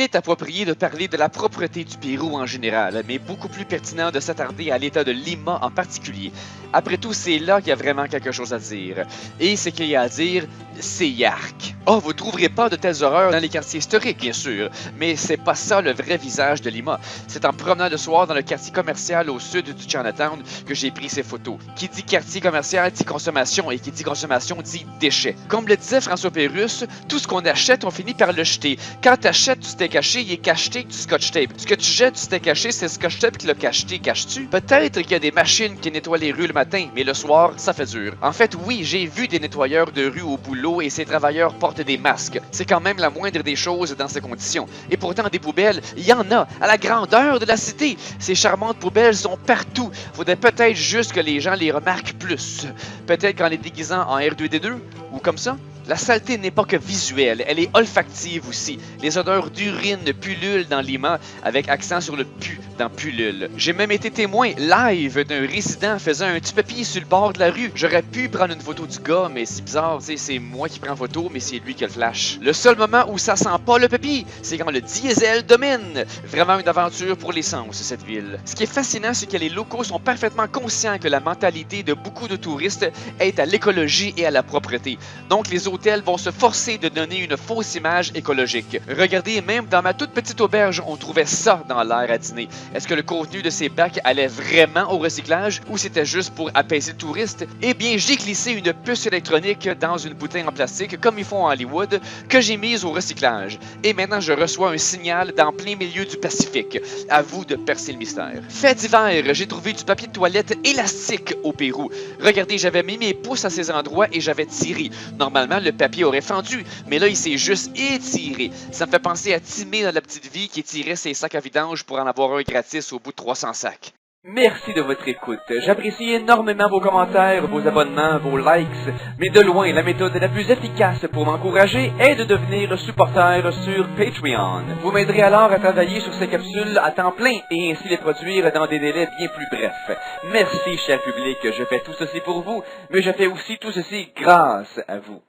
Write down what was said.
est approprié de parler de la propreté du Pérou en général, mais beaucoup plus pertinent de s'attarder à l'état de Lima en particulier. Après tout, c'est là qu'il y a vraiment quelque chose à dire. Et ce qu'il y a à dire, c'est yark. Oh, vous trouverez pas de telles horreurs dans les quartiers historiques, bien sûr, mais c'est pas ça le vrai visage de Lima. C'est en promenant le soir dans le quartier commercial au sud du Chinatown que j'ai pris ces photos. Qui dit quartier commercial dit consommation, et qui dit consommation dit déchets. Comme le disait François Pérusse, tout ce qu'on achète, on finit par le jeter. Quand t'achètes du steak haché, il est cacheté du scotch tape. Ce que tu jettes du steak haché, c'est le scotch tape qui l'a cacheté, caches-tu? Peut-être qu'il y a des machines qui nettoient les rues le matin, mais le soir, ça fait dur. En fait, oui, j'ai vu des nettoyeurs de rue au boulot et ces travailleurs portent des masques. C'est quand même la moindre des choses dans ces conditions. Et pourtant, des poubelles, il y en a, à la grandeur de la cité. Ces charmantes poubelles sont partout. Faudrait peut-être juste que les gens les remarquent plus. Peut-être qu'en les déguisant en R2D2, ou comme ça. La saleté n'est pas que visuelle, elle est olfactive aussi. Les odeurs d'urine pullulent dans Lima, avec accent sur le pu dans pullule. J'ai même été témoin live d'un résident faisant un petit papier sur le bord de la rue. J'aurais pu prendre une photo du gars, mais c'est bizarre, tu sais, c'est moi qui prends photo, mais c'est lui qui a le flash. Le seul moment où ça sent pas le papier, c'est quand le diesel domine. Vraiment une aventure pour les sens, cette ville. Ce qui est fascinant, c'est que les locaux sont parfaitement conscients que la mentalité de beaucoup de touristes est à l'écologie et à la propreté. Donc les hôtels vont se forcer de donner une fausse image écologique. Regardez, même dans ma toute petite auberge, on trouvait ça dans l'air à dîner. Est-ce que le contenu de ces bacs allait vraiment au recyclage ou c'était juste pour apaiser le touriste? Eh bien, j'ai glissé une puce électronique dans une bouteille en plastique, comme ils font à Hollywood, que j'ai mise au recyclage. Et maintenant, je reçois un signal dans plein milieu du Pacifique. À vous de percer le mystère. Fait d'hiver, j'ai trouvé du papier de toilette élastique au Pérou. Regardez, j'avais mis mes pouces à ces endroits et j'avais tiré. Normalement, le papier aurait fendu, mais là, il s'est juste étiré. Ça me fait penser à Timé dans La Petite Vie qui tirait ses sacs à vidange pour en avoir un gratis au bout de 300 sacs. Merci de votre écoute. J'apprécie énormément vos commentaires, vos abonnements, vos likes, mais de loin, la méthode la plus efficace pour m'encourager est de devenir supporter sur Patreon. Vous m'aiderez alors à travailler sur ces capsules à temps plein et ainsi les produire dans des délais bien plus brefs. Merci, cher public, je fais tout ceci pour vous, mais je fais aussi tout ceci grâce à vous.